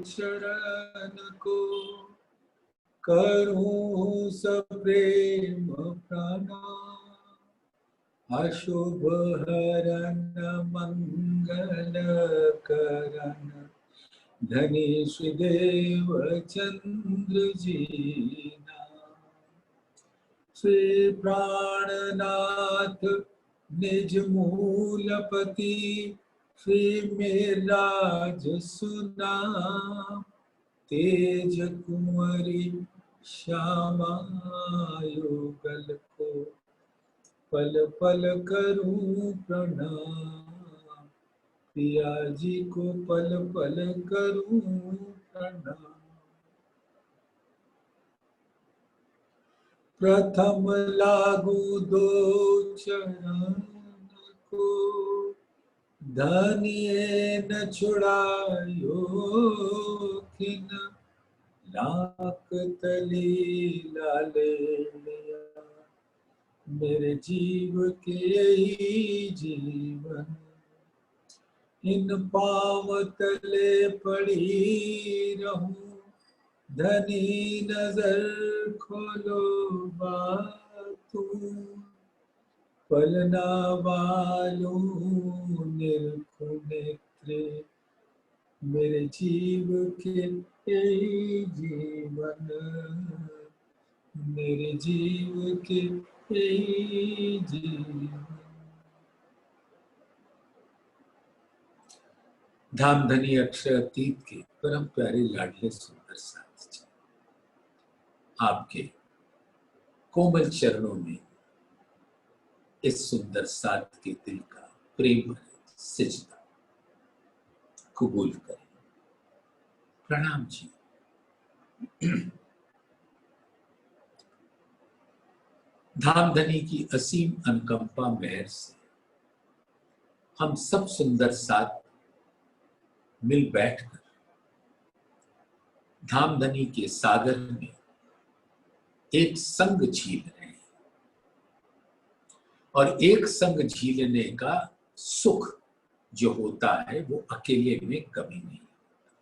शरण को करूं सप्रेम प्रणाम। अशुभ हरण मंगल करण धनी श्रीदेव चंद्र जी नाम। श्री प्राणनाथ निज मूलपति श्री मेराज सुनाम। तेज कुंवरी श्यामा युगल को पल पल करूं प्रणाम। पिया जी को पल पल करूं प्रणाम। प्रथम लागू दो चरण को धनिये न छुड़ायो खिन। लाख तली लाले लिया मेरे जीव के यही जीवन। इन पाँव तले पड़ी रहूं धनी नजर खोलो बातू। पलना वालू निरखु नेत्रे मेरे जीव के यही जीवन। मेरे जीव के यही जीवन। धामधनी अक्षर अतीत के परम प्यारे लाडले सुंदर साथ जी, आपके कोमल चरणों में इस सुंदर साथ के दिल का प्रेम सिजदा कबूल करें। प्रणाम जी। धामधनी की असीम अनुकंपा मेहर से हम सब सुंदर साथ मिल बैठकर धामधनी के सागर में एक संग झील रहे हैं। और एक संग झीलने का सुख जो होता है वो अकेले में कभी नहीं होता।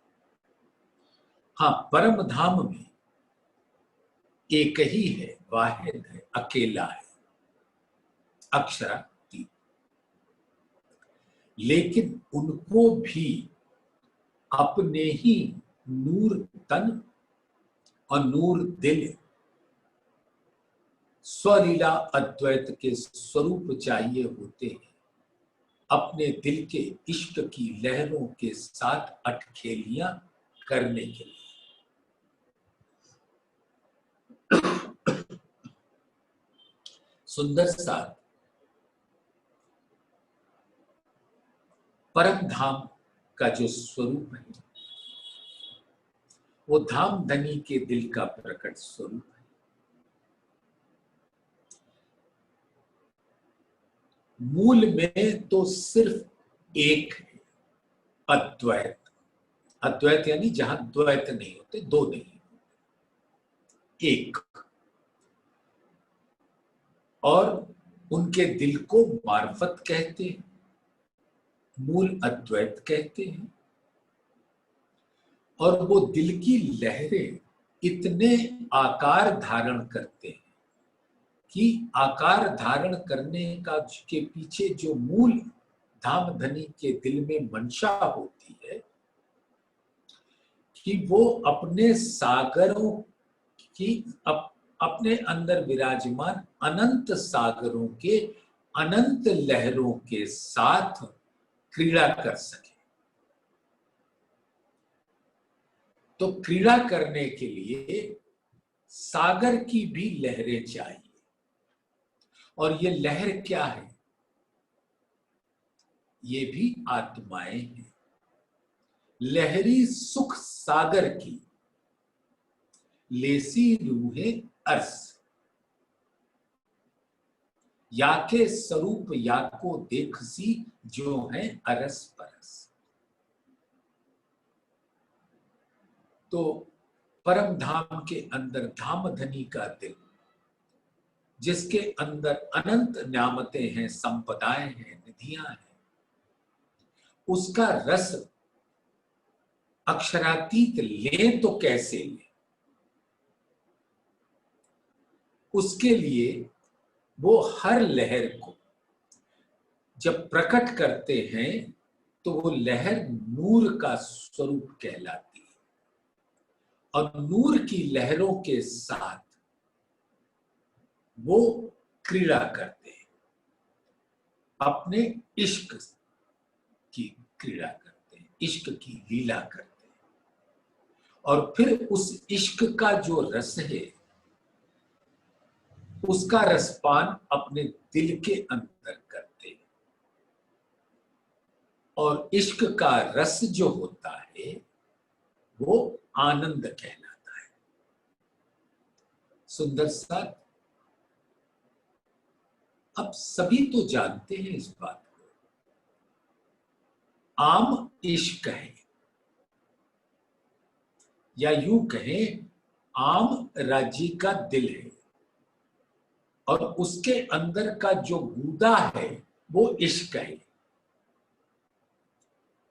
हाँ, परम धाम में एक ही है, वाहिद है, अकेला है, अक्षरातीत। लेकिन उनको भी अपने ही नूर तन और नूर दिल स्वलीला अद्वैत के स्वरूप चाहिए होते हैं अपने दिल के इश्क की लहरों के साथ अटखेलियां करने के लिए। सुंदर साथ परम धाम का जो स्वरूप है वो धामधनी के दिल का प्रकट स्वरूप है। मूल में तो सिर्फ एक है, अद्वैत। अद्वैत यानी जहां द्वैत नहीं होते, दो नहीं होते, एक। और उनके दिल को मार्फत कहते हैं, मूल अद्वैत कहते हैं। और वो दिल की लहरें इतने आकार धारण करते हैं कि आकार धारण करने का के पीछे जो मूल धामधनी के दिल में मंशा होती है कि वो अपने सागरों की अपने अंदर विराजमान अनंत सागरों के अनंत लहरों के साथ क्रीड़ा कर सके। तो क्रीड़ा करने के लिए सागर की भी लहरें चाहिए। और ये लहर क्या है? ये भी आत्माएं हैं। लहरी सुख सागर की लेसी रूहे अर्स, या के स्वरूप या को देखसी जो है अरस परस। तो परम धाम के अंदर धामधनी का दिल, जिसके अंदर अनंत न्यामतें हैं, संपदाएं हैं, निधियां हैं, उसका रस अक्षरातीत लें तो कैसे लें, उसके लिए वो हर लहर को जब प्रकट करते हैं तो वो लहर नूर का स्वरूप कहलाती है, और नूर की लहरों के साथ वो क्रीड़ा करते हैं, अपने इश्क की क्रीड़ा करते हैं, इश्क की लीला करते हैं, और फिर उस इश्क का जो रस है उसका रसपान अपने दिल के अंदर करते हैं, और इश्क का रस जो होता है वो आनंद कहलाता है। सुंदर साथ, अब सभी तो जानते हैं इस बात को, आम इश्क है, या यूं कहें आम राजी का दिल है, और उसके अंदर का जो गूदा है वो इश्क है।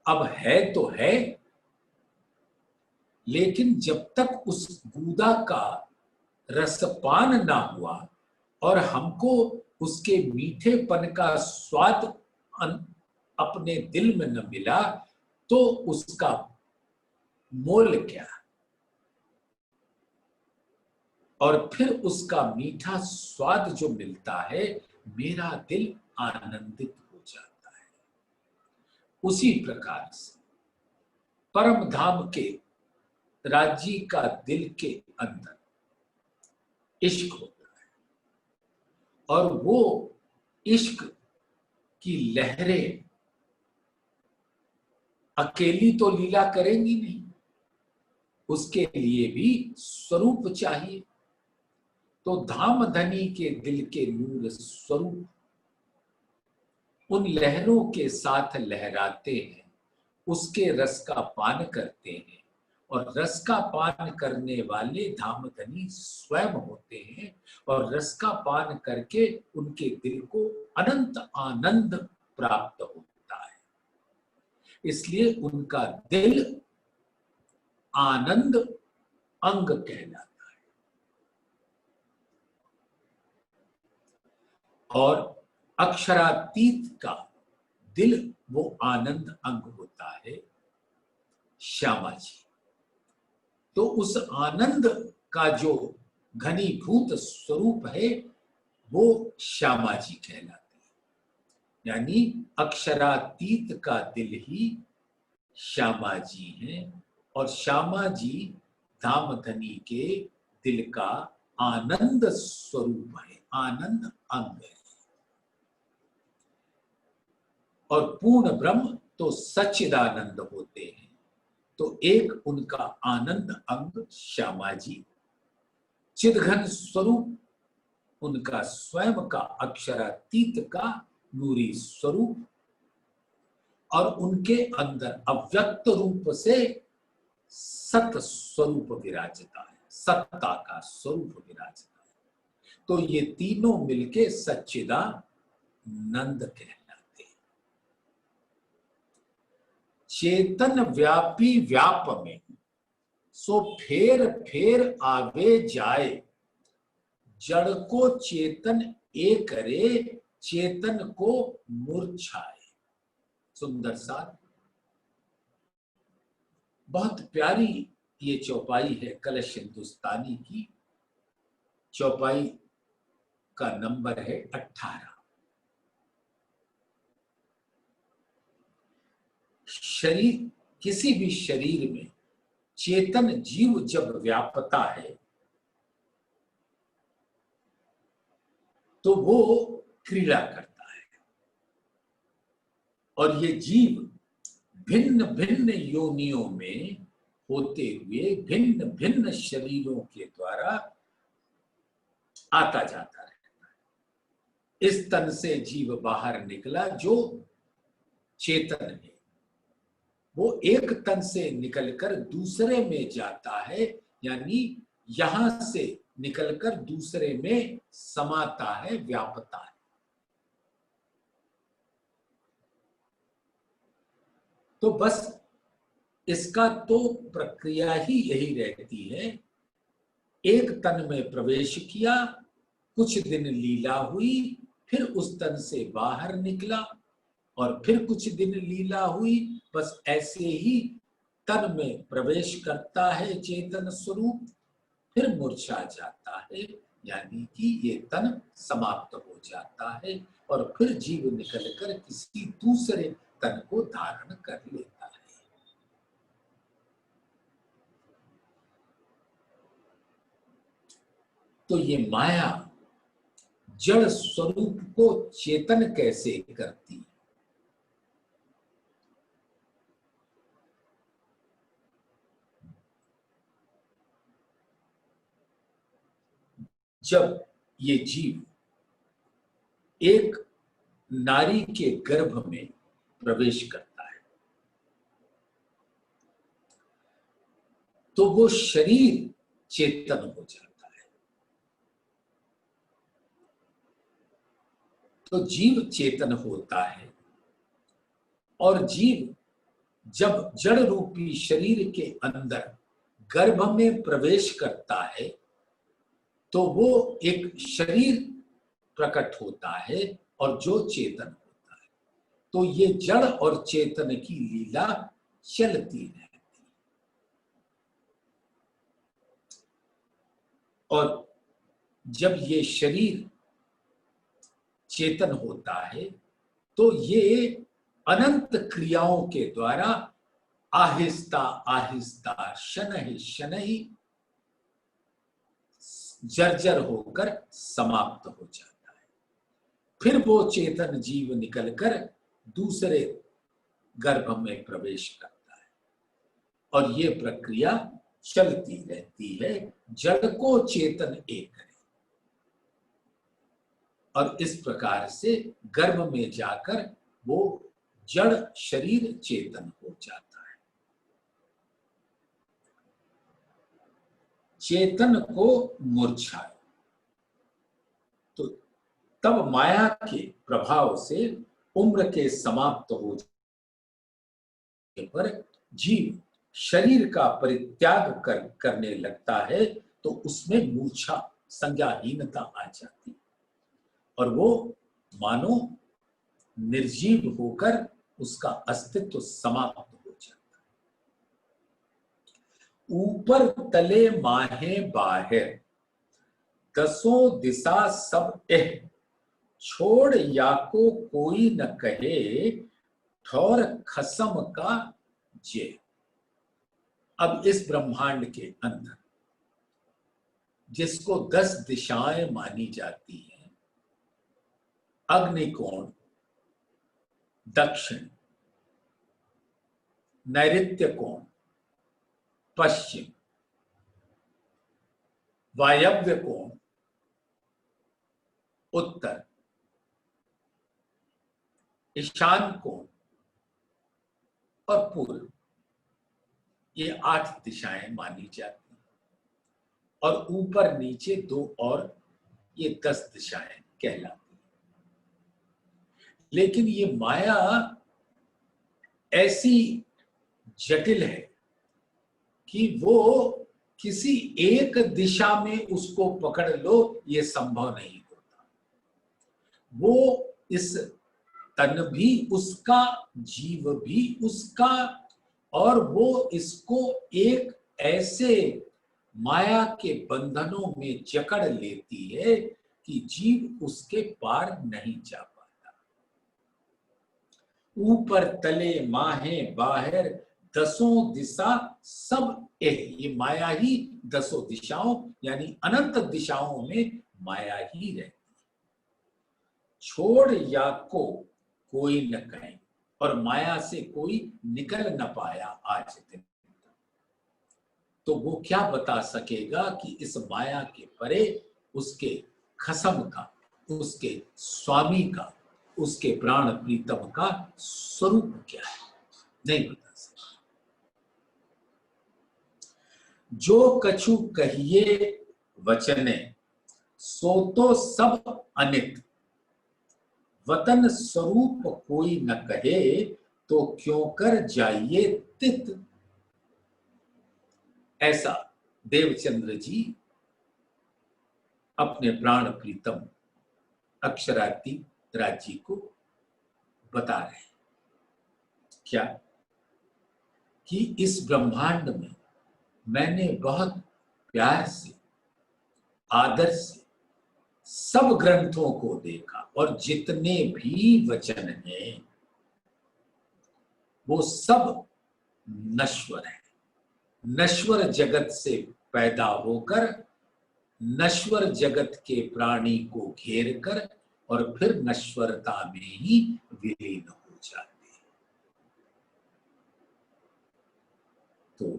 अब है तो है, लेकिन जब तक उस गूदा का रसपान ना हुआ और हमको उसके मीठेपन का स्वाद अपने दिल में न मिला तो उसका मोल क्या। और फिर उसका मीठा स्वाद जो मिलता है, मेरा दिल आनंदित हो जाता है। उसी प्रकार से परम धाम के राज्य का दिल के अंदर इश्क होता है, और वो इश्क की लहरें अकेली तो लीला करेंगी नहीं, उसके लिए भी स्वरूप चाहिए। तो धाम धनी के दिल के नूर स्वरूप उन लहरों के साथ लहराते हैं, उसके रस का पान करते हैं, और रस का पान करने वाले धाम धनी स्वयं होते हैं, और रस का पान करके उनके दिल को अनंत आनंद प्राप्त होता है। इसलिए उनका दिल आनंद अंग कहलाता है। और अक्षरातीत का दिल वो आनंद अंग होता है श्यामा जी। तो उस आनंद का जो घनीभूत स्वरूप है वो श्यामा जी कहलाते हैं, यानी अक्षरातीत का दिल ही श्यामा जी हैं, और श्यामा जी धाम धनी के दिल का आनंद स्वरूप है, आनंद अंग है। और पूर्ण ब्रह्म तो सच्चिदानंद होते हैं, तो एक उनका आनंद अंग श्यामा जी, चिदघन स्वरूप उनका स्वयं का अक्षरातीत का नूरी स्वरूप, और उनके अंदर अव्यक्त रूप से सत स्वरूप विराजता है, सत्ता का स्वरूप विराजता है। तो ये तीनों मिलके सच्चिदानंद कहलाते हैं। चेतन व्यापी व्याप में सो फेर फेर आवे जाए, जड़ को चेतन एक करे, चेतन को मूर्छाए। सुंदर साथ, बहुत प्यारी ये चौपाई है कलश हिंदुस्तानी की। चौपाई का नंबर है 18। शरीर, किसी भी शरीर में चेतन जीव जब व्यापता है तो वो क्रीड़ा करता है, और ये जीव भिन्न भिन्न योनियों में होते हुए भिन्न भिन्न शरीरों के द्वारा आता जाता रहता है। इस तन से जीव बाहर निकला जो चेतन है, वो एक तन से निकलकर दूसरे में जाता है, यानी यहां से निकलकर दूसरे में समाता है, व्यापता है। तो बस इसका तो प्रक्रिया ही यही रहती है, एक तन में प्रवेश किया, कुछ दिन लीला हुई, फिर उस तन से बाहर निकला और फिर कुछ दिन लीला हुई, बस ऐसे ही तन में प्रवेश करता है चेतन स्वरूप, फिर मूर्छा जाता है, यानी कि ये तन समाप्त हो जाता है और फिर जीव निकलकर किसी दूसरे तन को धारण कर लेता है। तो ये माया जड़ स्वरूप को चेतन कैसे करती है? जब ये जीव एक नारी के गर्भ में प्रवेश करता है तो वो शरीर चेतन हो जाता है। तो जीव चेतन होता है और जीव जब जड़ रूपी शरीर के अंदर गर्भ में प्रवेश करता है तो वो एक शरीर प्रकट होता है और जो चेतन होता है। तो ये जड़ और चेतन की लीला चलती रहती है। और जब ये शरीर चेतन होता है तो ये अनंत क्रियाओं के द्वारा आहिस्ता आहिस्ता शनहि शनहि जर्जर होकर समाप्त हो जाता है। फिर वो चेतन जीव निकलकर दूसरे गर्भ में प्रवेश करता है और ये प्रक्रिया चलती रहती है, जड़ को चेतन एक करे। और इस प्रकार से गर्भ में जाकर वो जड़ शरीर चेतन हो जाता है। चेतन को मूर्छा, तो तब माया के प्रभाव से उम्र के समाप्त हो जाने पर जीव शरीर का परित्याग करने लगता है तो उसमें मूर्छा संज्ञाहीनता आ जाती और वो मानो निर्जीव होकर उसका अस्तित्व समाप्त हो जाता है। ऊपर तले माहे बाहर, दसों दिशा सब एह, छोड़ या को कोई न कहे, ठौर खसम का जे। अब इस ब्रह्मांड के अंदर जिसको 10 दिशाएं मानी जाती हैं, अग्निकोण, दक्षिण, नैऋत्य कोण, पश्चिम, वायव्य कोण, उत्तर, ईशान कोण और पूर्व, ये 8 दिशाएं मानी जाती हैं और ऊपर नीचे 2 और ये 10 दिशाएं कहलाती हैं। लेकिन ये माया ऐसी जटिल है कि वो किसी एक दिशा में उसको पकड़ लो ये संभव नहीं होता। वो इस तन भी उसका, जीव भी उसका, और वो इसको एक ऐसे माया के बंधनों में जकड़ लेती है कि जीव उसके पार नहीं जा पाता। ऊपर तले माहे बाहर, दसों दिशा सब एक, ये माया ही 10 दिशाओं यानी अनंत दिशाओं में माया ही रहती है। छोड़ या को कोई न कहे, और माया से कोई निकल न पाया आज दिन। तो वो क्या बता सकेगा कि इस माया के परे उसके खसम का, उसके स्वामी का, उसके प्राण प्रीतम का स्वरूप क्या है, नहीं बता सकता। जो कछु कहिए वचने, सो तो सब अनित, वतन स्वरूप कोई न कहे, तो क्यों कर जाइए तित ऐसा देवचंद्र जी अपने प्राण प्रीतम अक्षरातीत राज्य को बता रहे हैं। क्या कि इस ब्रह्मांड में मैंने बहुत प्यार से, आदर से सब ग्रंथों को देखा और जितने भी वचन हैं वो सब नश्वर है। नश्वर जगत से पैदा होकर नश्वर जगत के प्राणी को घेर कर और फिर नश्वरता में ही विलीन हो जाते हैं। तो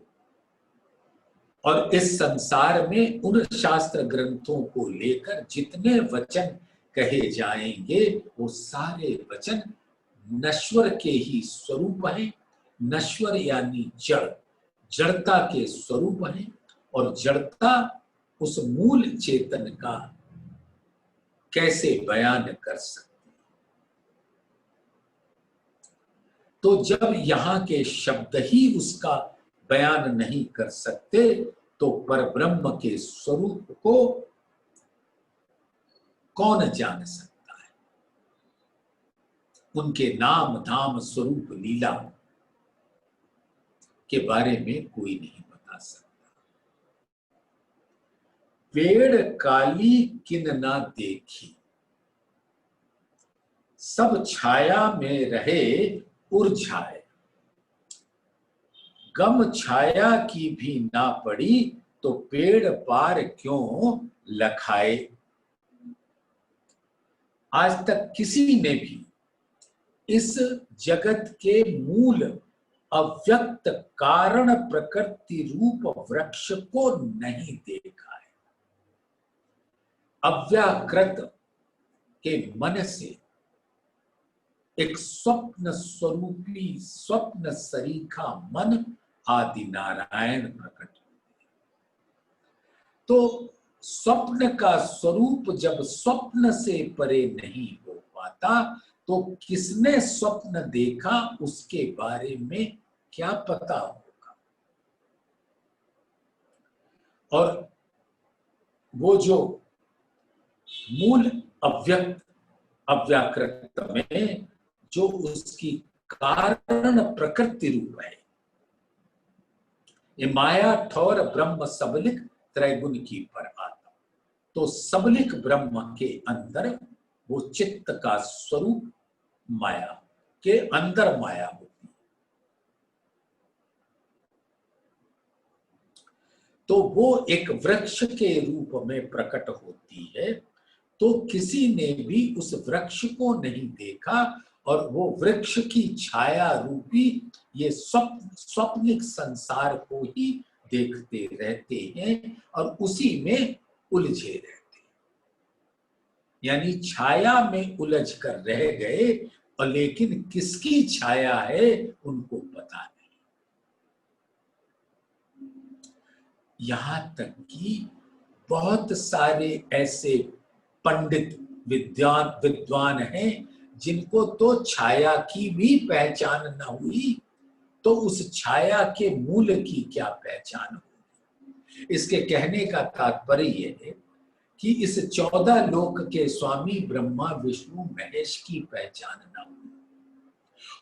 और इस संसार में उन शास्त्र ग्रंथों को लेकर जितने वचन कहे जाएंगे वो सारे वचन नश्वर के ही स्वरूप हैं। नश्वर यानी जड़, जड़ता के स्वरूप हैं और जड़ता उस मूल चेतन का कैसे बयान कर सकते। तो जब यहाँ के शब्द ही उसका बयान नहीं कर सकते तो परब्रह्म के स्वरूप को कौन जान सकता है। उनके नाम धाम स्वरूप लीला के बारे में कोई नहीं बता सकता। पेड़ काली किन ना देखी, सब छाया में रहे उर्झाए, गम छाया की भी ना पड़ी तो पेड़ पार क्यों लखाए। आज तक किसी ने भी इस जगत के मूल अव्यक्त कारण प्रकृति रूप वृक्ष को नहीं देखा है। अव्याकृत के मन से एक स्वप्न स्वरूपी स्वप्न सरीखा मन आदि नारायण प्रकट होते। तो स्वप्न का स्वरूप जब स्वप्न से परे नहीं हो पाता तो किसने स्वप्न देखा उसके बारे में क्या पता होगा। और वो जो मूल अव्यक्त अव्याकृत में जो उसकी कारण प्रकृति रूप है, ये माया ठौर ब्रह्म सबलिक त्रैगुण की पर आता। तो सबलिक ब्रह्म के अंदर वो चित्त का स्वरूप माया के अंदर माया होती है। तो वो एक वृक्ष के रूप में प्रकट होती है। तो किसी ने भी उस वृक्ष को नहीं देखा और वो वृक्ष की छाया रूपी ये स्वप्निक संसार को ही देखते रहते हैं और उसी में उलझे रहते हैं। यानी छाया में उलझ कर रह गए और लेकिन किसकी छाया है उनको पता नहीं। यहां तक कि बहुत सारे ऐसे पंडित विद्वान हैं जिनको तो छाया की भी पहचान न हुई तो उस छाया के मूल की क्या पहचान होगी। इसके कहने का तात्पर्य यह है कि इस 14 लोक के स्वामी ब्रह्मा विष्णु महेश की पहचान न हुई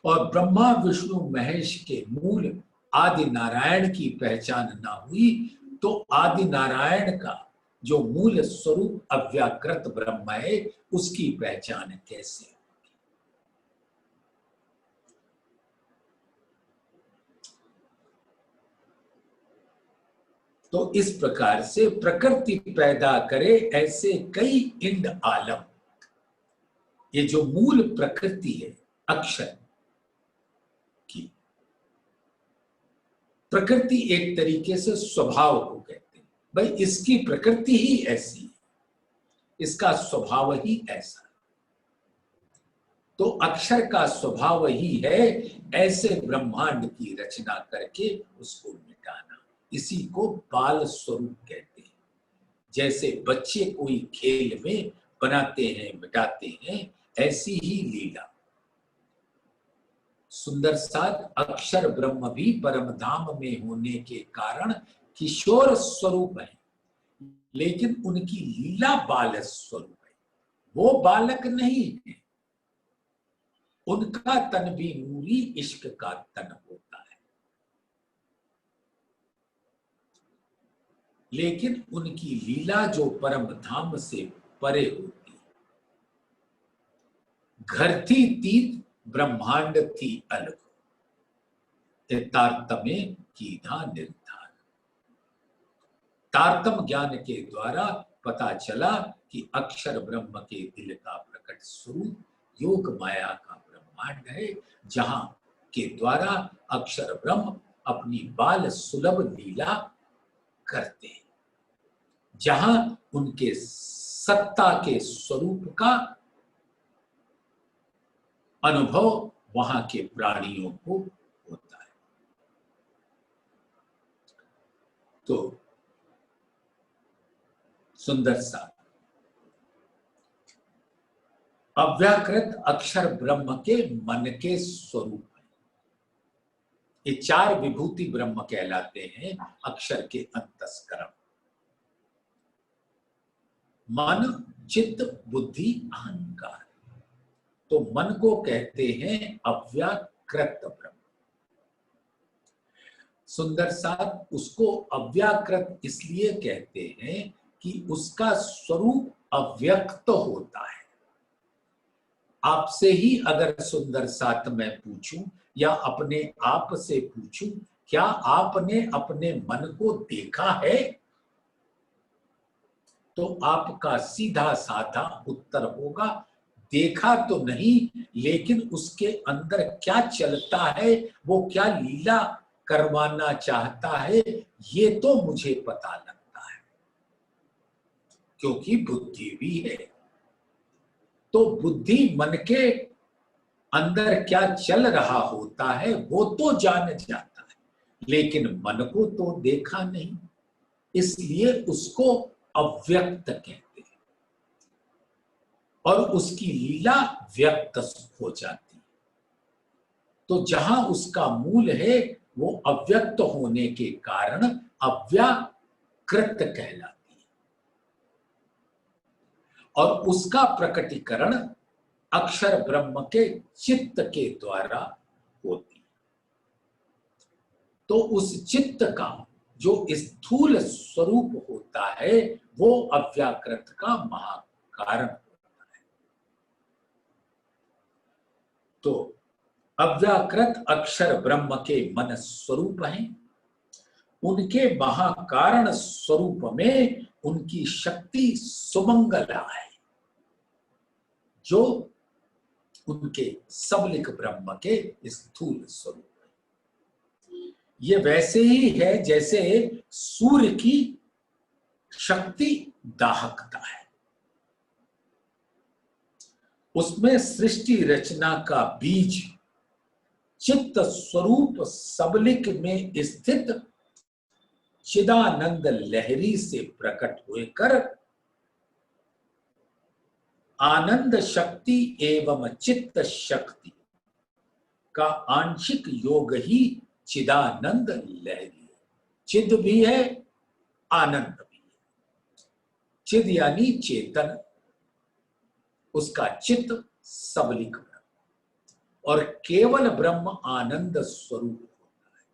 और ब्रह्मा विष्णु महेश के मूल आदि नारायण की पहचान न हुई तो आदि नारायण का जो मूल स्वरूप अव्याकृत ब्रह्म है उसकी पहचान कैसे होगी। तो इस प्रकार से प्रकृति पैदा करे ऐसे कई इंद आलम, ये जो मूल प्रकृति है अक्षर की, प्रकृति एक तरीके से स्वभाव को कहते हैं। भाई इसकी प्रकृति ही ऐसी है, इसका स्वभाव ही ऐसा है। तो अक्षर का स्वभाव ही है ऐसे ब्रह्मांड की रचना करके उसको मिटाना। इसी को बाल स्वरूप कहते हैं। जैसे बच्चे कोई खेल में बनाते हैं मिटाते हैं, ऐसी ही लीला सुंदर साथ अक्षर ब्रह्म भी परम धाम में होने के कारण किशोर स्वरूप है, लेकिन उनकी लीला बाल स्वरूप है। वो बालक नहीं है, उनका तन भी नूरी इश्क का तन होता है, लेकिन उनकी लीला जो परम धाम से परे होती है। घर थी तीत ब्रह्मांड थी अलग, तारतम्य कीधा निर्धार। तारतम ज्ञान के द्वारा पता चला कि अक्षर ब्रह्म के दिल का प्रकट स्वरूप योग माया का ब्रह्मांड है, जहां के द्वारा अक्षर ब्रह्म अपनी बाल सुलभ लीला करते हैं, जहां उनके सत्ता के स्वरूप का अनुभव वहां के प्राणियों को होता है। तो सुंदर सा अव्याकृत अक्षर ब्रह्म के मन के स्वरूप है। ये चार विभूति ब्रह्म कहलाते हैं अक्षर के अंतस्करण। मन, चित्त, बुद्धि, अहंकार। तो मन को कहते हैं अव्याकृत ब्रह्म। सुंदर साहब उसको अव्याकृत इसलिए कहते हैं कि उसका स्वरूप अव्यक्त होता है। आपसे ही अगर सुंदर साथ मैं पूछूं या अपने आप से पूछूं, क्या आपने अपने मन को देखा है? तो आपका सीधा साधा उत्तर होगा देखा तो नहीं, लेकिन उसके अंदर क्या चलता है, वो क्या लीला करवाना चाहता है, ये तो मुझे पता लगता है, क्योंकि बुद्धि भी है। तो बुद्धि मन के अंदर क्या चल रहा होता है वो तो जान जाता है, लेकिन मन को तो देखा नहीं, इसलिए उसको अव्यक्त कहते हैं और उसकी लीला व्यक्त हो जाती है। तो जहां उसका मूल है वो अव्यक्त होने के कारण अव्याकृत कहलाती है और उसका प्रकटीकरण अक्षर ब्रह्म के चित्त के द्वारा होती है। तो उस चित्त का जो स्थूल स्वरूप होता है वो अव्याकृत का महाकारण होता है। तो अव्याकृत अक्षर ब्रह्म के मन स्वरूप हैं। उनके महाकारण स्वरूप में उनकी शक्ति सुमंगला है, जो उनके सबलिक ब्रह्म के स्थूल स्वरूप है। ये वैसे ही है जैसे सूर्य की शक्ति दाहकता है, उसमें सृष्टि रचना का बीज चित्त स्वरूप सबलिक में स्थित चिदानंद लहरी से प्रकट होकर आनंद शक्ति एवं चित्त शक्ति का आंशिक योग ही चिदानंद लहरी। चिद भी है, आनंद भी है। चिद यानी चेतन, उसका चित्त सबलिक ब्रह्म और केवल ब्रह्म आनंद स्वरूप होता है,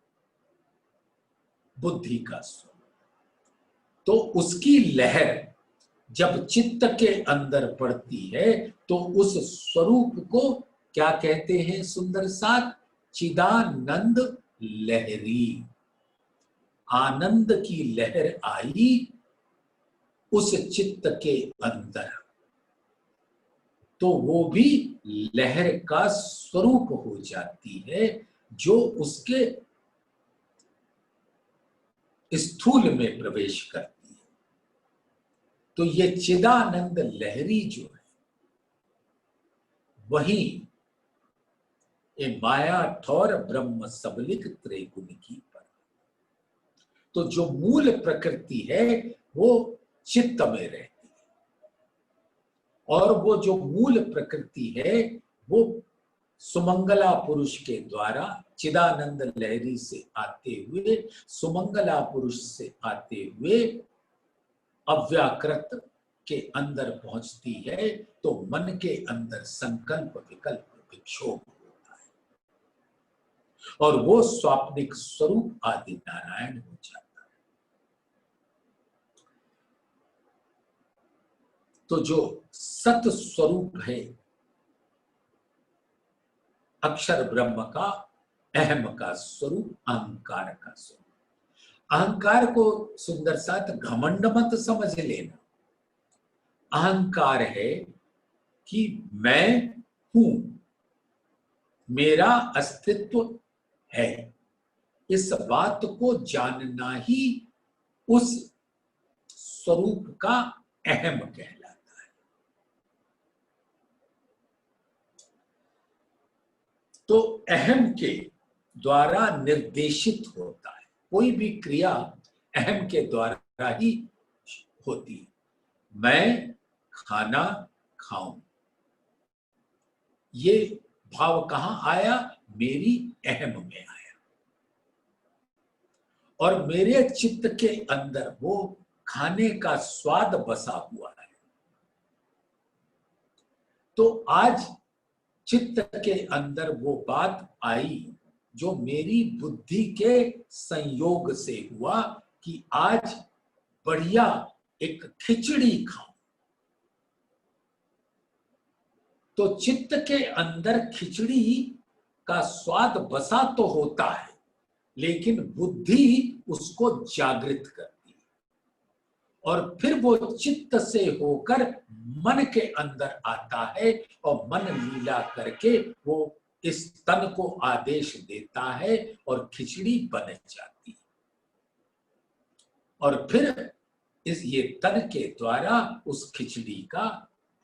बुद्धि का स्वरूप। तो उसकी लहर जब चित्त के अंदर पड़ती है तो उस स्वरूप को क्या कहते हैं सुंदर साथ? चिदानंद लहरी। आनंद की लहर आई उस चित्त के अंदर, तो वो भी लहर का स्वरूप हो जाती है, जो उसके स्थूल में प्रवेश करती है। तो ये चिदानंद लहरी जो है वही ये माया ठौर ब्रह्म सबलिक त्रिगुण की पर। तो जो मूल प्रकृति है वो चित्त में रहती है और वो जो मूल प्रकृति है वो सुमंगला पुरुष के द्वारा चिदानंद लहरी से आते हुए, सुमंगला पुरुष से आते हुए अव्याकृत के अंदर पहुंचती है, तो मन के अंदर संकल्प विकल्प विक्षोभ होता है और वो स्वाप्निक स्वरूप आदि नारायण हो जाता है। तो जो सत स्वरूप है अक्षर ब्रह्म का, अहम का स्वरूप, अहंकार का स्वरूप, अहंकार को सुंदर साथ घमंड मत समझ लेना। अहंकार है कि मैं हूं, मेरा अस्तित्व है, इस बात को जानना ही उस स्वरूप का अहम कहलाता है। तो अहम के द्वारा निर्देशित होता है, कोई भी क्रिया अहम के द्वारा ही होती है। मैं खाना खाऊं, ये भाव कहां आया? मेरी अहम में आया और मेरे चित्त के अंदर वो खाने का स्वाद बसा हुआ है। तो आज चित्त के अंदर वो बात आई जो मेरी बुद्धि के संयोग से हुआ कि आज बढ़िया एक खिचड़ी खाऊं। तो चित्त के अंदर खिचड़ी का स्वाद बसा तो होता है, लेकिन बुद्धि उसको जागृत करती है और फिर वो चित्त से होकर मन के अंदर आता है और मन लीला करके वो इस तन को आदेश देता है और खिचड़ी बन जाती है और फिर ये तन के द्वारा उस खिचड़ी का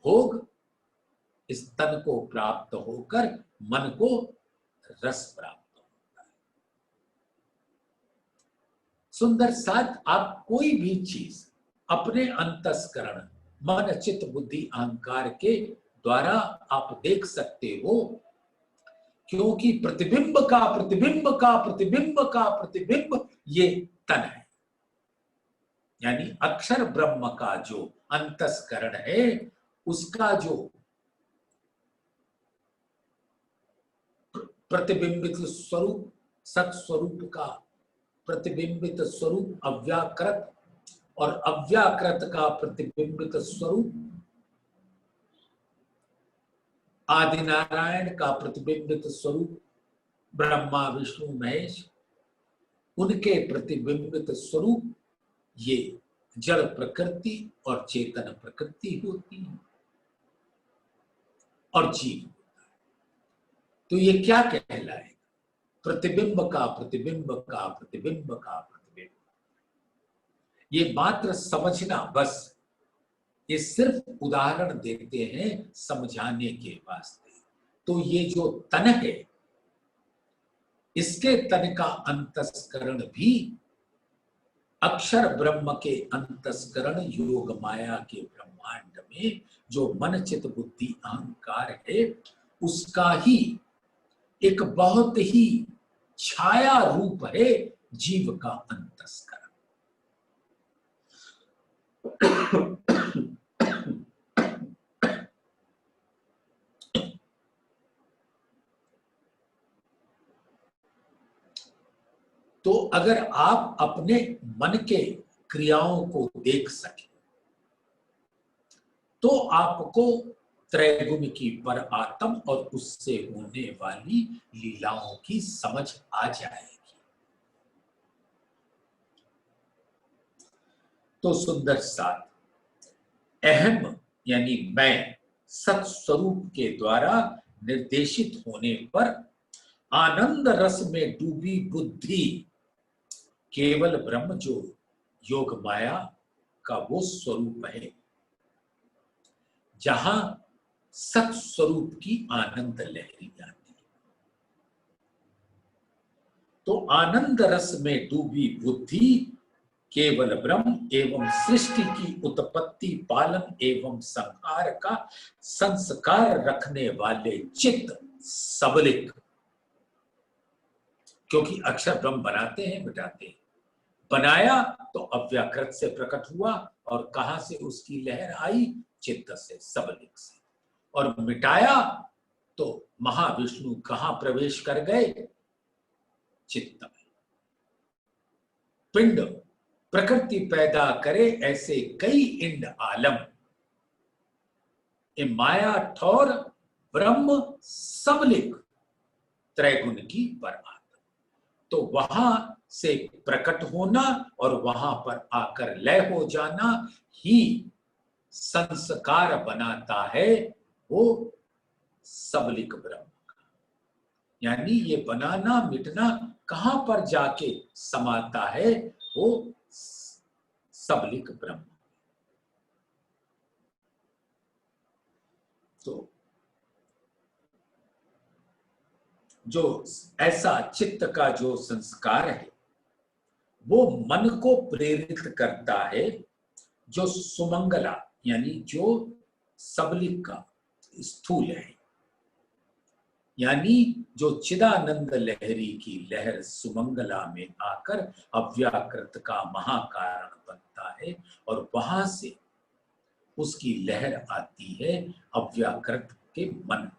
भोग इस तन को प्राप्त होकर मन को रस प्राप्त होता है। सुंदर साथ आप कोई भी चीज अपने अंतस्करण मन चित्त बुद्धि अहंकार के द्वारा आप देख सकते हो, क्योंकि प्रतिबिंब का प्रतिबिंब का प्रतिबिंब का प्रतिबिंब ये तन है। यानी अक्षर ब्रह्म का जो अंतस्करण है उसका जो प्रतिबिंबित स्वरूप, सत स्वरूप का प्रतिबिंबित स्वरूप अव्याकृत और अव्याकृत का प्रतिबिंबित स्वरूप आदि नारायण का प्रतिबिंबित स्वरूप ब्रह्मा विष्णु महेश, उनके प्रतिबिंबित स्वरूप ये जड़ प्रकृति और चेतन प्रकृति होती है और जीव। तो ये क्या कहलाएगा? प्रतिबिंब का प्रतिबिंब का प्रतिबिंब का प्रतिबिंब। ये मात्र समझना, बस ये सिर्फ उदाहरण देते हैं समझाने के वास्ते। तो ये जो तन है, इसके तन का अंतस्करण भी अक्षर ब्रह्म के अंतस्करण योग माया के ब्रह्मांड में जो मन चित्त बुद्धि अहंकार है, उसका ही एक बहुत ही छाया रूप है जीव का अंतस्करण। तो अगर आप अपने मन के क्रियाओं को देख सके तो आपको त्रैगुण की पर आत्म और उससे होने वाली लीलाओं की समझ आ जाएगी। तो सुंदर साथ, अहम यानी मैं सत स्वरूप के द्वारा निर्देशित होने पर आनंद रस में डूबी बुद्धि केवल ब्रह्म जो योग माया का वो स्वरूप है जहां सत स्वरूप की आनंद लहरी आती है। तो आनंद रस में डूबी बुद्धि केवल ब्रह्म एवं सृष्टि की उत्पत्ति पालन एवं संहार का संस्कार रखने वाले चित्त सबलिक, क्योंकि अक्षर ब्रह्म बनाते हैं मिटाते हैं। बनाया तो अव्याकृत से प्रकट हुआ, और कहां से उसकी लहर आई? चित्त से, सबलिक से। और मिटाया तो महाविष्णु कहां प्रवेश कर गए? चित्त में। पिंड प्रकृति पैदा करे ऐसे कई इंड आलम, ए माया ठौर ब्रह्म सबलिक, त्रैगुण की बरात। तो वहां से प्रकट होना और वहां पर आकर लय हो जाना ही संस्कार बनाता है वो सबलिक ब्रह्म का। यानी ये बनाना मिटना कहां पर जाके समाता है? वो सबलिक ब्रह्म। तो जो ऐसा चित्त का जो संस्कार है वो मन को प्रेरित करता है, जो सुमंगला यानी जो सबलिक का स्थूल है, यानी जो चिदानंद लहरी की लहर सुमंगला में आकर अव्याकृत का महाकारण बनता है, और वहां से उसकी लहर आती है अव्याकृत के मन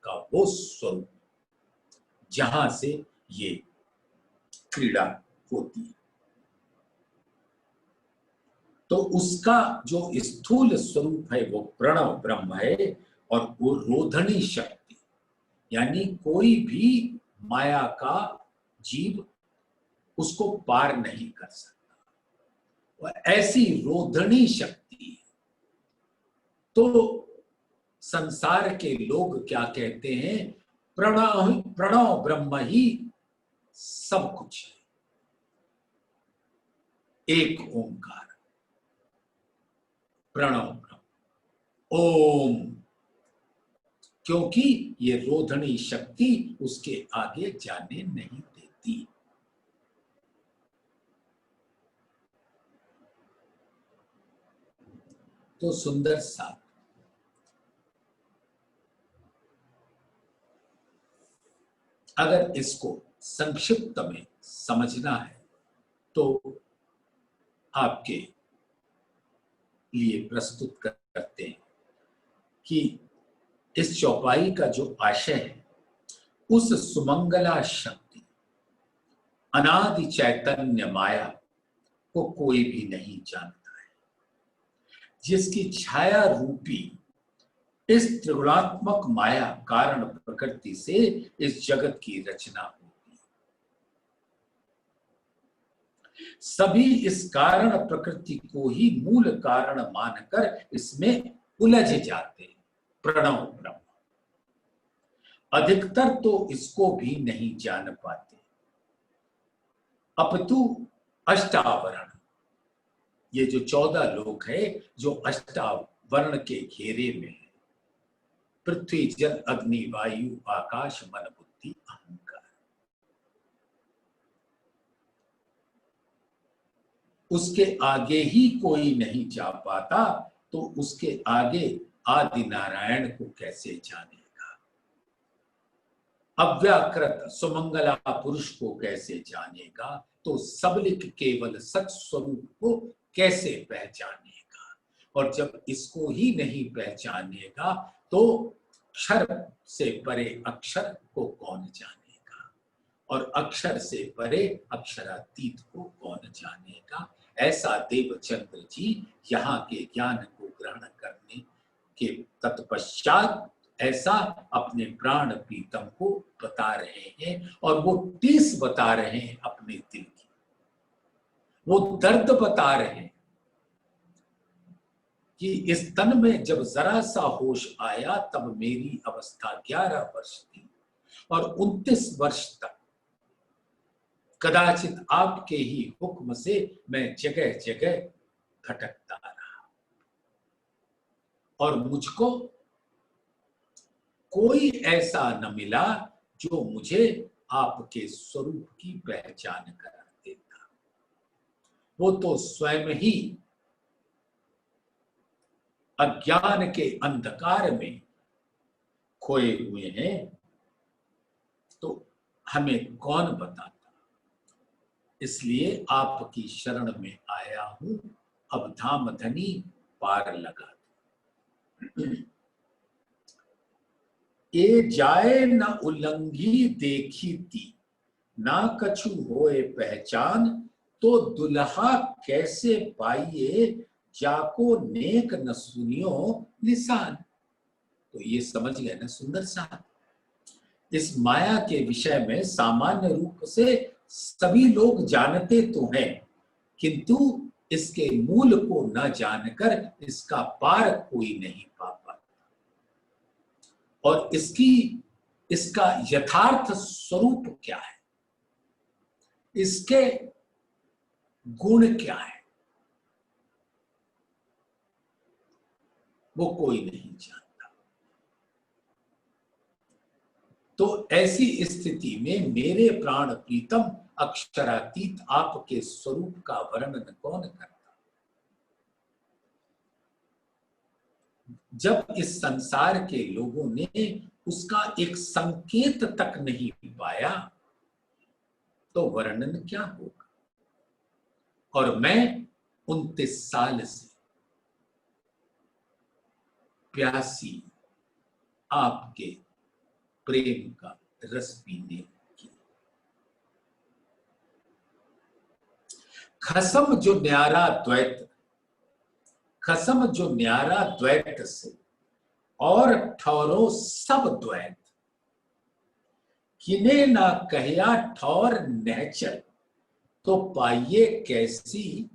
का वो स्वरूप, जहां से ये क्रीड़ा होती है। तो उसका जो स्थूल स्वरूप है वो प्रणव ब्रह्म है, और वो रोधनी शक्ति, यानी कोई भी माया का जीव उसको पार नहीं कर सकता, और ऐसी रोधनी शक्ति है। तो संसार के लोग क्या कहते हैं? प्रणव प्रणव ब्रह्म ही सब कुछ है, एक ओंकार, प्रणव ब्रह्म ओम, क्योंकि ये रोधनी शक्ति उसके आगे जाने नहीं देती। तो सुंदर सा अगर इसको संक्षिप्त में समझना है तो आपके लिए प्रस्तुत करते हैं कि इस चौपाई का जो आशय है, उस सुमंगला शक्ति अनादि चैतन्य माया को कोई भी नहीं जानता है, जिसकी छाया रूपी इस त्रिगुणात्मक माया कारण प्रकृति से इस जगत की रचना होती है। सभी इस कारण प्रकृति को ही मूल कारण मानकर इसमें उलझ जाते हैं। प्रणव ब्रह्म अधिकतर तो इसको भी नहीं जान पाते, अपितु अष्टावरण, ये जो 14 लोक है जो अष्टावरण के घेरे में है, पृथ्वी जल अग्नि वायु आकाश मन बुद्धि अहंकार, उसके आगे ही कोई नहीं जा पाता, तो उसके आगे आदि नारायण को कैसे जानेगा? अव्याकृत सुमंगला पुरुष को कैसे जानेगा? तो सबलिक केवल सच स्वरूप को कैसे पहचानेगा? और जब इसको ही नहीं पहचानेगा तो क्षर से परे अक्षर को कौन जानेगा, और अक्षर से परे अक्षरातीत को कौन जानेगा? ऐसा देवचंद्र जी यहाँ के ज्ञान को ग्रहण करने के तत्पश्चात ऐसा अपने प्राण प्रीतम को बता रहे हैं, और वो टीस बता रहे हैं अपने दिल की, वो दर्द बता रहे हैं कि इस तन में जब जरा सा होश आया तब मेरी अवस्था 11 वर्ष थी, और 29 वर्ष तक कदाचित आपके ही हुक्म से मैं जगह जगह भटकता रहा, और मुझको कोई ऐसा न मिला जो मुझे आपके स्वरूप की पहचान करा देता। वो तो स्वयं ही अज्ञान के अंधकार में खोए हुए हैं, तो हमें कौन बताता। इसलिए आपकी शरण में आया हूं, अब धाम धनी पार लगा दो। ए जाए न उल्लंघी देखी ती, ना कछु होए पहचान, तो दुल्हा कैसे पाइए, जाको नेक न सुनियो निशान। तो ये समझ गए ना सुंदर साहब, इस माया के विषय में सामान्य रूप से सभी लोग जानते तो हैं, किंतु इसके मूल को न जानकर इसका पार कोई नहीं पा पाता। और इसका यथार्थ स्वरूप क्या है, इसके गुण क्या है, वो कोई नहीं जानता। तो ऐसी स्थिति में मेरे प्राण प्रीतम अक्षरातीत आपके स्वरूप का वर्णन कौन करता। जब इस संसार के लोगों ने उसका एक संकेत तक नहीं पाया, तो वर्णन क्या होगा। और मैं 29 साल से प्यासी आपके प्रेम का रस पीने की। खसम जो न्यारा द्वैत, खसम जो न्यारा द्वैत से, और ठौरो सब द्वैत, किने ना कहया ठौर नहचल, तो पाइये कैसी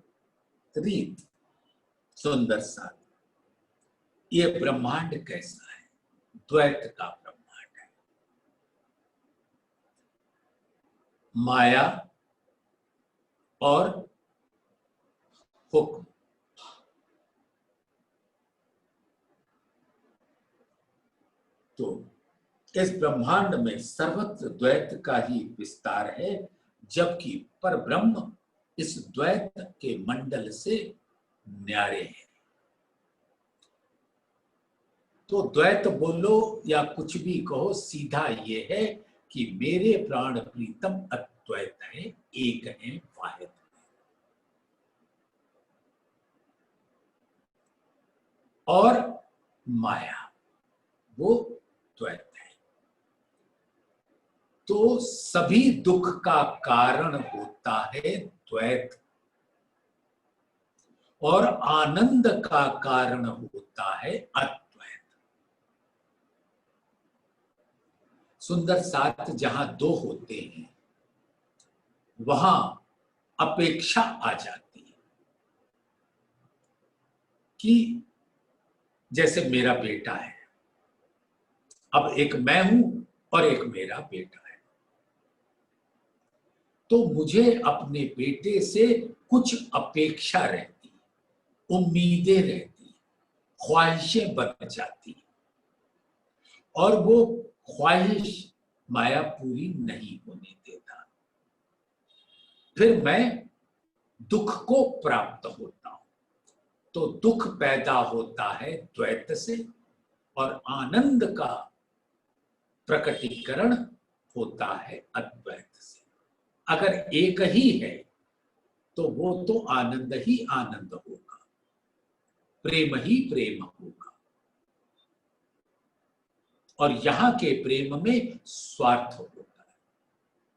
रीत। सुंदर सा, ये ब्रह्मांड कैसा है, द्वैत का ब्रह्मांड है। माया और हुक्म, तो इस ब्रह्मांड में सर्वत्र द्वैत का ही विस्तार है, जबकि परब्रह्म इस द्वैत के मंडल से न्यारे हैं। तो द्वैत बोलो या कुछ भी कहो, सीधा ये है कि मेरे प्राण प्रीतम अद्वैत है, एक है, वाहिद है। और माया वो द्वैत है। तो सभी दुख का कारण होता है द्वैत, और आनंद का कारण होता है अद्वैत। सुंदर साथ जहां दो होते हैं, वहां अपेक्षा आ जाती है कि जैसे मेरा बेटा है, अब एक मैं हूं और एक मेरा बेटा है, तो मुझे अपने बेटे से कुछ अपेक्षा रहती, उम्मीदें रहती, ख्वाहिशें बन जाती, और वो ख्वाहिश माया पूरी नहीं होने देता। फिर मैं दुख को प्राप्त होता हूं। तो दुख पैदा होता है द्वैत से, और आनंद का प्रकटीकरण होता है अद्वैत से। अगर एक ही है तो वो तो आनंद ही आनंद होगा, प्रेम ही प्रेम होगा। और यहां के प्रेम में स्वार्थ होता है।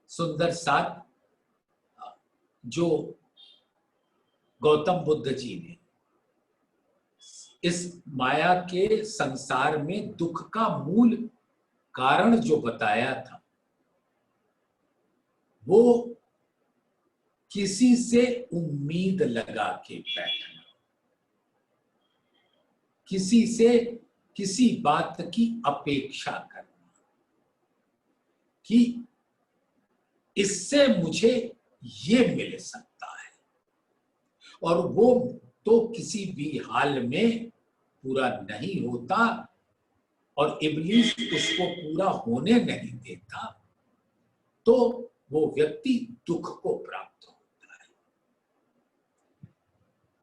सुंदर साथ जो गौतम बुद्ध जी ने इस माया के संसार में दुख का मूल कारण जो बताया था, वो किसी से उम्मीद लगा के बैठना, किसी से किसी बात की अपेक्षा करना कि इससे मुझे ये मिल सकता है, और वो तो किसी भी हाल में पूरा नहीं होता, और इब्लीस उसको पूरा होने नहीं देता, तो वो व्यक्ति दुख को प्राप्त होता है।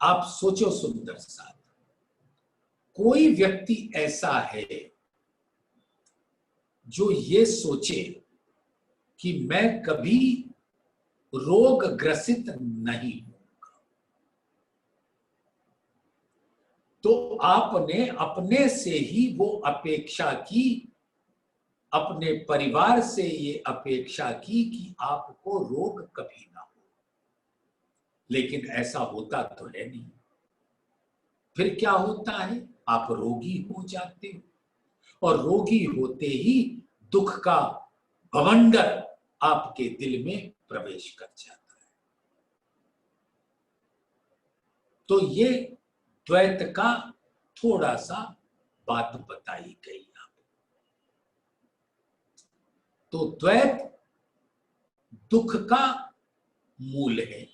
आप सोचो सुंदर साथ, कोई व्यक्ति ऐसा है जो ये सोचे कि मैं कभी रोग ग्रसित नहीं हूंगा, तो आपने अपने से ही वो अपेक्षा की, अपने परिवार से ये अपेक्षा की कि आपको रोग कभी ना हो। लेकिन ऐसा होता तो है नहीं। फिर क्या होता है, आप रोगी हो जाते हो, और रोगी होते ही दुख का भवंडर आपके दिल में प्रवेश कर जाता है। तो ये द्वैत का थोड़ा सा बात बताई गई आपको। तो द्वैत दुख का मूल है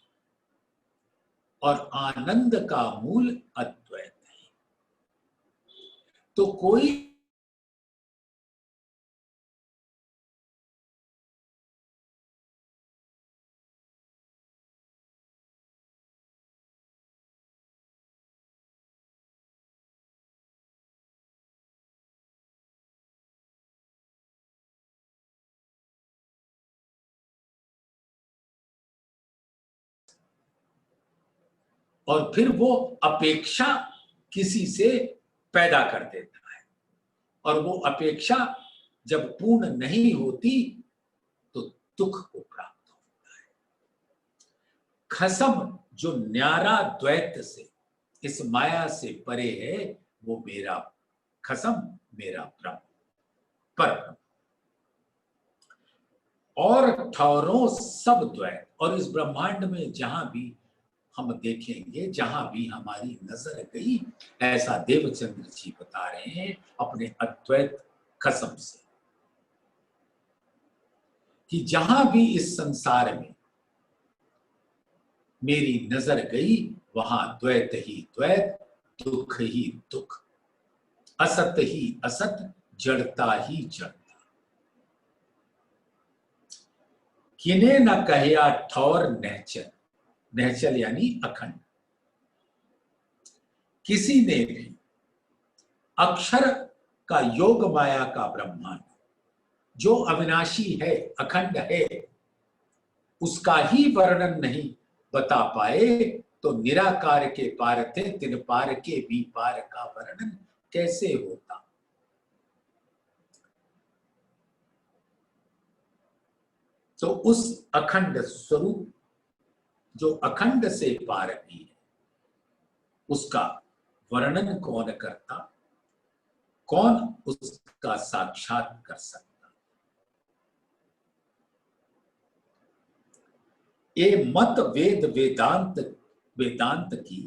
और आनंद का मूल अद्वैत है। तो कोई और फिर वो अपेक्षा किसी से पैदा कर देता है, और वो अपेक्षा जब पूर्ण नहीं होती तो दुख को प्राप्त होता है। खसम जो न्यारा द्वैत से, इस माया से परे है, वो मेरा खसम, मेरा ब्रह्म, पर और ठौरों सब द्वैत। और इस ब्रह्मांड में जहां भी हम देखेंगे, जहां भी हमारी नजर गई, ऐसा देवचंद्र जी बता रहे हैं अपने अद्वैत कसम से, कि जहां भी इस संसार में मेरी नजर गई, वहां द्वैत ही द्वैत, दुख ही दुख, असत ही असत, जड़ता ही जड़ता। किने न कहया ठौर नहचल, नहचल यानी अखंड। किसी ने भी अक्षर का योग माया का ब्रह्मांड जो अविनाशी है, अखंड है, उसका ही वर्णन नहीं बता पाए तो निराकार के पार थे, तिन पार के भी पार का वर्णन कैसे होता। तो उस अखंड स्वरूप जो अखंड से पार भी है, उसका वर्णन कौन करता, कौन उसका साक्षात कर सकता। ये मत वेद वेदांत, वेदांत की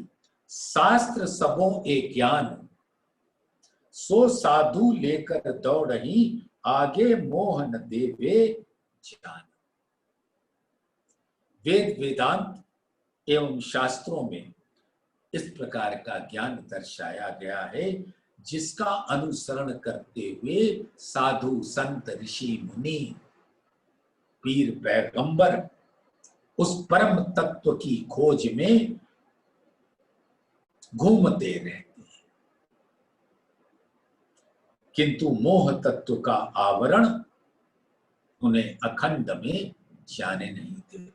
शास्त्र सबों एक ज्ञान, सो साधु लेकर दौड़ही, आगे मोह न देवे जान। वेद वेदांत एवं शास्त्रों में इस प्रकार का ज्ञान दर्शाया गया है, जिसका अनुसरण करते हुए साधु संत ऋषि मुनि पीर पैगंबर उस परम तत्व की खोज में घूमते रहते हैं, किंतु मोह तत्व का आवरण उन्हें अखंड में जाने नहीं देता।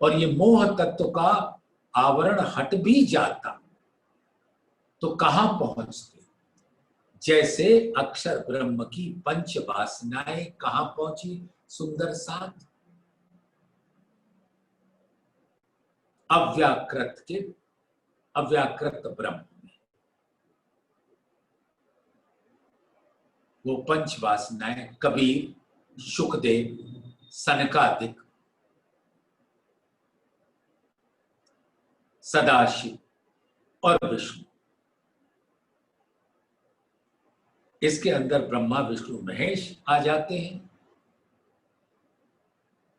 और ये मोह तत्व का आवरण हट भी जाता तो कहां पहुंचते, जैसे अक्षर ब्रह्म की पंच वासनाएं कहां पहुंची, सुंदर साथ अव्याकृत के, अव्याकृत ब्रह्म में वो पंच वासनाएं कबीर, सुखदेव, सनकादिक, सदाशिव और विष्णु, इसके अंदर ब्रह्मा विष्णु महेश आ जाते हैं,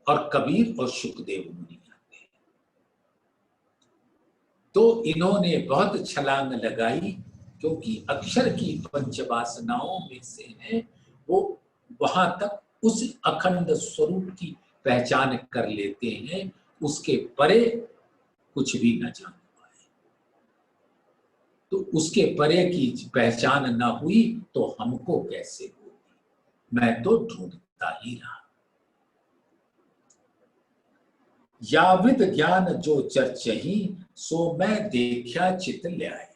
और कबीर और सुखदेव मुनि आते हैं। तो इन्होंने बहुत छलांग लगाई, क्योंकि अक्षर की पंचवासनाओं में से है, वो वहां तक उस अखंड स्वरूप की पहचान कर लेते हैं, उसके परे कुछ भी न जान पाए। तो उसके परे की पहचान न हुई तो हमको कैसे होगी। मैं तो ढूंढता ही रहा। याविद ज्ञान जो चर्चही, सो मैं देखा चित ल्याए।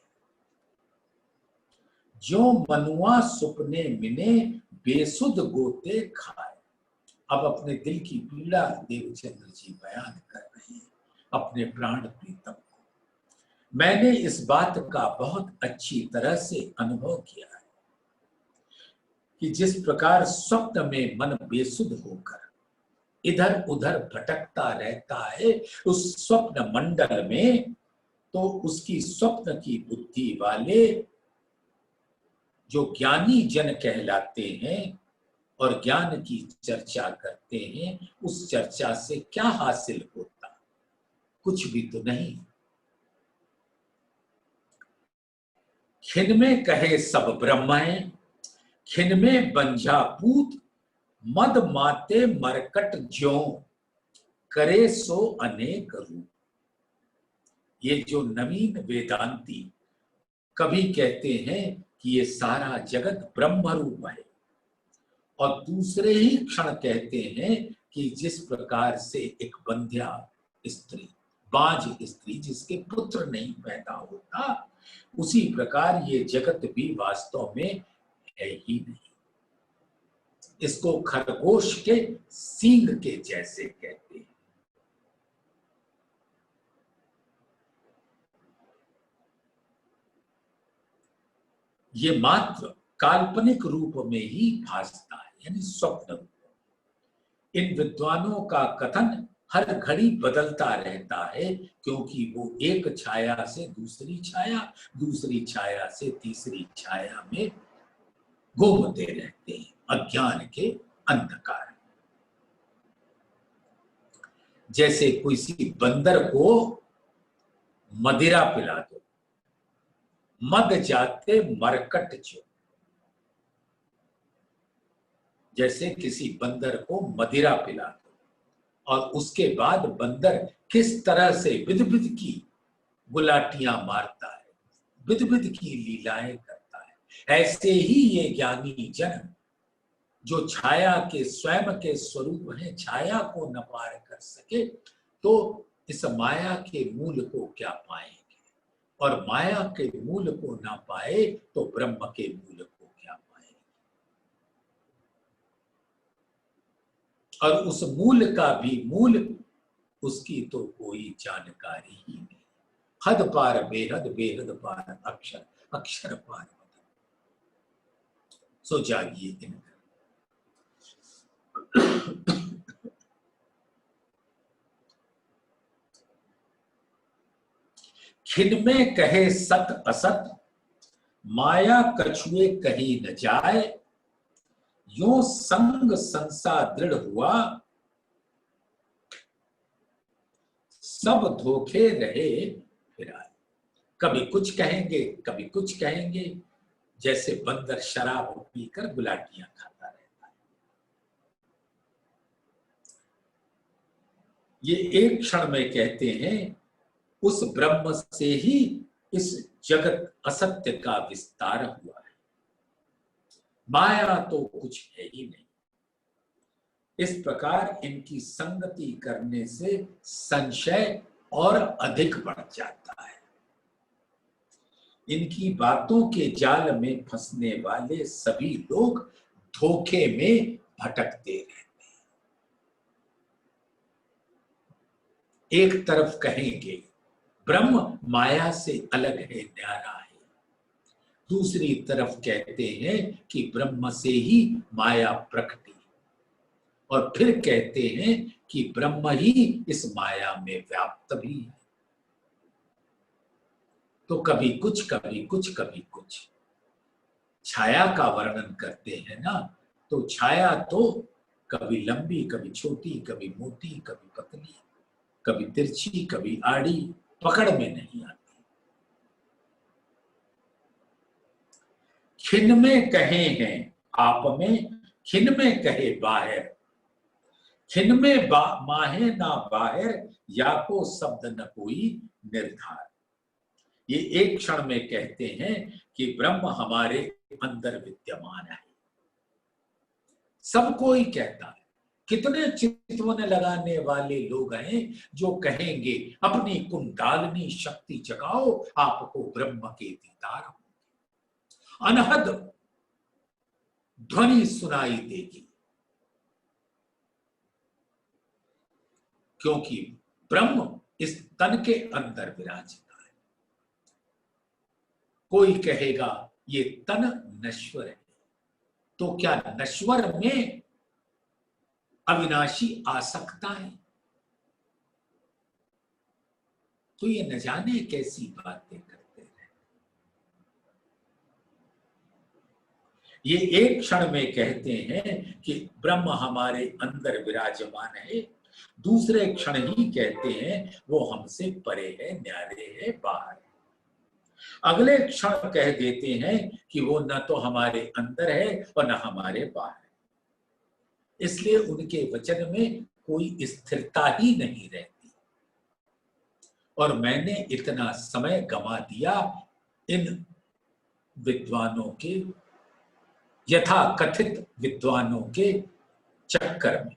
जो मनुआ सुपने मिने, बेसुध गोते खाए। अब अपने दिल की पीड़ा देवचंद्र जी बयान कर रहे हैं अपने प्राण प्रीतम को। मैंने इस बात का बहुत अच्छी तरह से अनुभव किया है कि जिस प्रकार स्वप्न में मन बेसुध होकर इधर उधर भटकता रहता है, उस स्वप्न मंडल में तो उसकी स्वप्न की बुद्धि वाले जो ज्ञानी जन कहलाते हैं और ज्ञान की चर्चा करते हैं, उस चर्चा से क्या हासिल होता? कुछ भी तो नहीं। खिन में कहे सब ब्रह्म है, खिन में बंझा पूत, मद माते मरकट ज्यों, करे सो अनेक रूप। ये जो नवीन वेदांती कभी कहते हैं कि ये सारा जगत ब्रह्म रूप है, और दूसरे ही क्षण कहते हैं कि जिस प्रकार से एक बंध्या स्त्री, बांझ स्त्री जिसके पुत्र नहीं पैदा होता, उसी प्रकार ये जगत भी वास्तव में है ही नहीं। इसको खरगोश के सींग के जैसे कहते हैं। ये मात्र काल्पनिक रूप में ही भासता है, यानी स्वप्न रूप। इन विद्वानों का कथन हर घड़ी बदलता रहता है, क्योंकि वो एक छाया से दूसरी छाया, दूसरी छाया से तीसरी छाया में घूमते रहते हैं अज्ञान के अंधकार। जैसे किसी बंदर को मदिरा पिला दो, मद जाते मरकट जो। जैसे किसी बंदर को मदिरा पिला दो और उसके बाद बंदर किस तरह से विध-विध की गुलाटियां मारता है, विध-विध की लीलाएं करता है, ऐसे ही ये ज्ञानी जन जो छाया के स्वयं के स्वरूप है, छाया को न पार कर सके तो इस माया के मूल को क्या पाएंगे, और माया के मूल को ना पाए तो ब्रह्म के मूल को क्या पाएंगे। और उस मूल का भी मूल उसकी तो कोई जानकारी ही नहीं। हद पार बेहद, बेहद पार अक्षर, अक्षर पार बदन। सो जागिए इनका। खिन में कहे सत असत, माया कछुए कहीं न जाए। यो संग संसा दृढ़ हुआ, सब धोखे रहे फिराए। कभी कुछ कहेंगे, कभी कुछ कहेंगे, जैसे बंदर शराब पीकर गुलाटियां खाता रहता है। ये एक क्षण में कहते हैं उस ब्रह्म से ही इस जगत असत्य का विस्तार हुआ है, माया तो कुछ है ही नहीं। इस प्रकार इनकी संगति करने से संशय और अधिक बढ़ जाता है। इनकी बातों के जाल में फंसने वाले सभी लोग धोखे में भटकते रहते हैं। एक तरफ कहेंगे ब्रह्म माया से अलग है, न्यारा है, दूसरी तरफ कहते हैं कि ब्रह्म से ही माया प्रकटी, और फिर कहते हैं कि ब्रह्म ही इस माया में व्याप्त भी है। तो कभी कुछ, कभी कुछ, कभी कुछ। छाया का वर्णन करते हैं ना, तो छाया तो कभी लंबी, कभी छोटी, कभी मोटी, कभी पतली, कभी तिरछी, कभी आड़ी, पकड़ में नहीं आती। खिन में कहे हैं आप में, खिन में कहे बाहर, खिन में माहे ना बाहर, या को शब्द न कोई निर्धार। ये एक क्षण में कहते हैं कि ब्रह्म हमारे अंदर विद्यमान है, सब कोई कहता है। कितने चितवन लगाने वाले लोग हैं जो कहेंगे अपनी कुंडालिनी शक्ति जगाओ, आपको ब्रह्म के दीदार होंगे, अनहद ध्वनि सुनाई देगी, क्योंकि ब्रह्म इस तन के अंदर विराजता है। कोई कहेगा ये तन नश्वर है, तो क्या नश्वर में अविनाशी आ सकता है? तो ये न जाने कैसी बातें करते हैं। ये एक क्षण में कहते हैं कि ब्रह्म हमारे अंदर विराजमान है, दूसरे क्षण ही कहते हैं वो हमसे परे है, न्यारे है, बाहर है। अगले क्षण कह देते हैं कि वो न तो हमारे अंदर है और न हमारे बाहर है। इसलिए उनके वचन में कोई स्थिरता ही नहीं रहती। और मैंने इतना समय गंवा दिया इन विद्वानों के, यथा कथित विद्वानों के चक्कर में।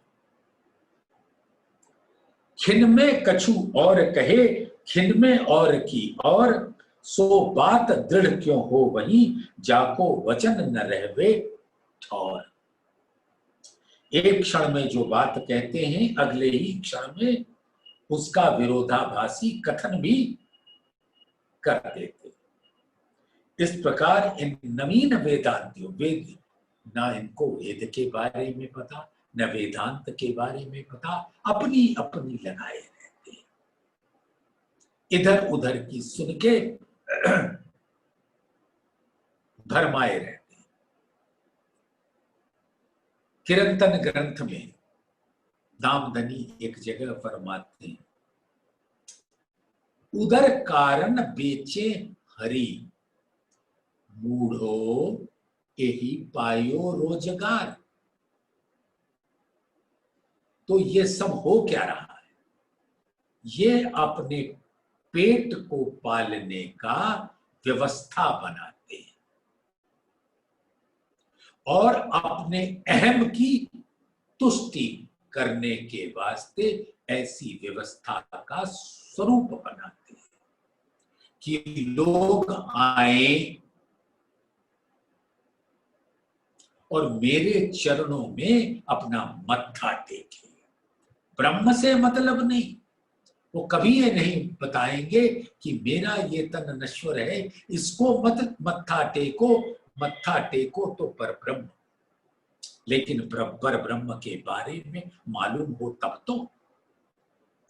खिन में कछु और कहे, खिन में और की और, सो बात दृढ़ क्यों हो वहीं, जाको वचन न रहवे ठौर। एक क्षण में जो बात कहते हैं अगले ही क्षण में उसका विरोधाभासी कथन भी कर देते। इस प्रकार इन नवीन वेदांतियों, वेद ना इनको वेद के बारे में पता, न वेदांत के बारे में पता, अपनी अपनी लगाए रहते, इधर उधर की सुन के भरमाए रहते। किरंतन ग्रंथ में नामधनी एक जगह फरमाते हैं, उदर कारण बेचे हरि, मूढ़ो यही पायो रोजगार। तो ये सब हो क्या रहा है? ये अपने पेट को पालने का व्यवस्था बनाते हैं और अपने अहम की तुष्टि करने के वास्ते ऐसी व्यवस्था का स्वरूप बनाते हैं कि लोग आए और मेरे चरणों में अपना मत्था टेके। ब्रह्म से मतलब नहीं, वो कभी ये नहीं बताएंगे कि मेरा ये तन नश्वर है, इसको मत मत्था टेको, मत्था टेको तो पर ब्रह्म। लेकिन पर ब्रह्म के बारे में मालूम हो तब तो।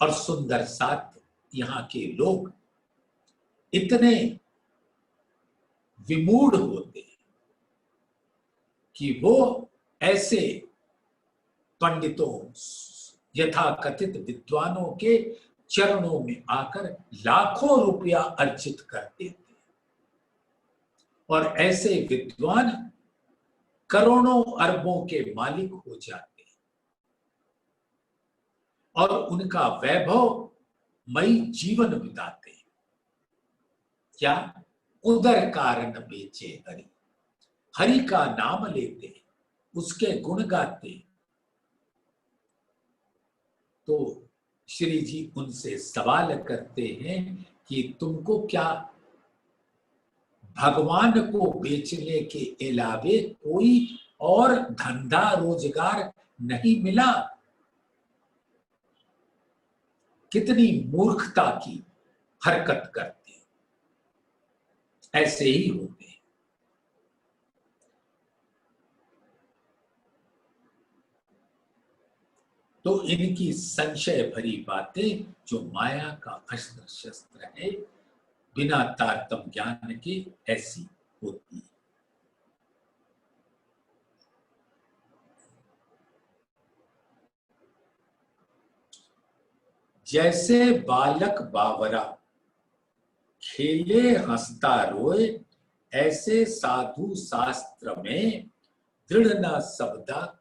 और सुंदर साथ यहाँ के लोग इतने विमूढ़ होते हैं कि वो ऐसे पंडितों, यथाकथित विद्वानों के चरणों में आकर लाखों रुपया अर्जित कर देते, और ऐसे विद्वान करोड़ों अरबों के मालिक हो जाते हैं और उनका वैभव मई जीवन बिताते हैं। क्या? उदर कारण बेचे हरि, हरि का नाम लेते, उसके गुण गाते। तो श्री जी उनसे सवाल करते हैं कि तुमको क्या भगवान को बेचने के अलावे कोई और धंधा रोजगार नहीं मिला? कितनी मूर्खता की हरकत करते, ऐसे ही होते हैं। तो इनकी संशय भरी बातें जो माया का अस्त्र शस्त्र है, बिना तारतम ज्ञान के ऐसी होती है। जैसे बालक बावरा खेले हंसता रोए, ऐसे साधु शास्त्र में दृढ़ न शब्दा।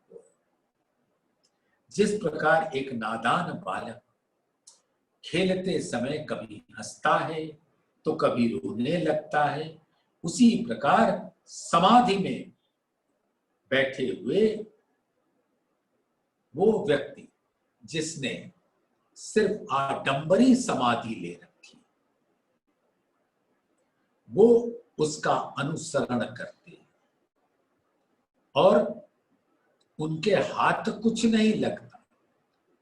जिस प्रकार एक नादान बालक खेलते समय कभी हंसता है तो कभी रोने लगता है, उसी प्रकार समाधि में बैठे हुए वो व्यक्ति जिसने सिर्फ आडंबरी समाधि ले रखी, वो उसका अनुसरण करते हैं और उनके हाथ कुछ नहीं लगता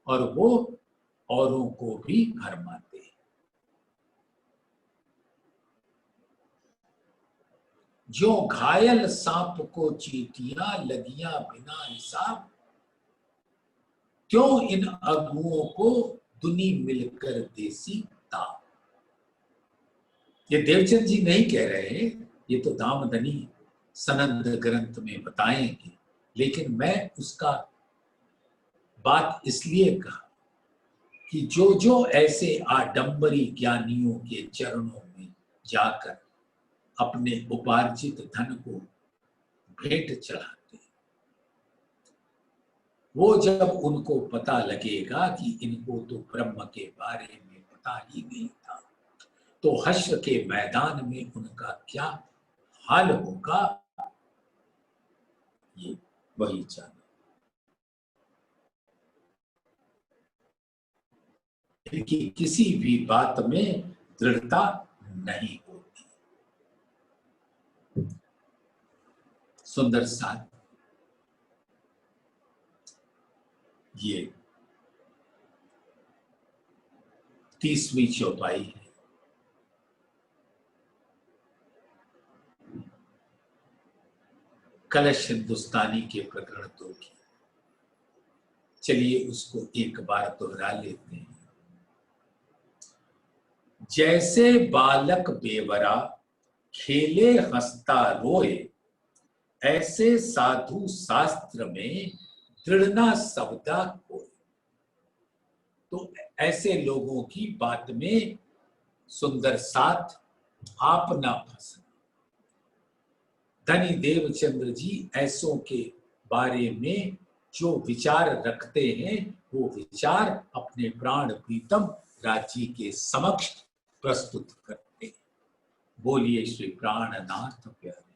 और वो औरों को भी भरमाते हैं। जो घायल सांप को चींटियां लगियां बिना हिसाब, क्यों इन अगुओं को दुनी मिलकर देसी ताप। ये देवचंद जी नहीं कह रहे, ये तो दामदनी सनंद ग्रंथ में बताएंगे, लेकिन मैं उसका बात इसलिए कहा कि जो जो ऐसे आडंबरी ज्ञानियों के चरणों में जाकर अपने उपार्जित धन को भेंट चढ़ाते, वो जब उनको पता लगेगा कि इनको तो ब्रह्म के बारे में पता ही नहीं था, तो हश्र के मैदान में उनका क्या हाल होगा, ये वही जाने। इनकी किसी भी बात में दृढ़ता नहीं होती। सुंदर साथ ये 30वीं चौपाई है। कलश हिंदुस्तानी के प्रकरण 2 की, चलिए उसको एक बार दोहरा लेते हैं। जैसे बालक बेवरा खेले हंसता रोए, ऐसे साधु शास्त्र में दृढ़ना सबदा कोई। तो ऐसे लोगों की बात में सुंदर साथ आप ना फंसना। धनी देवचंद्र जी ऐसों के बारे में जो विचार रखते हैं, वो विचार अपने प्राण प्रीतम राजी के समक्ष प्रस्तुत करते हैं। बोलिए श्री प्राणनाथ प्यारे।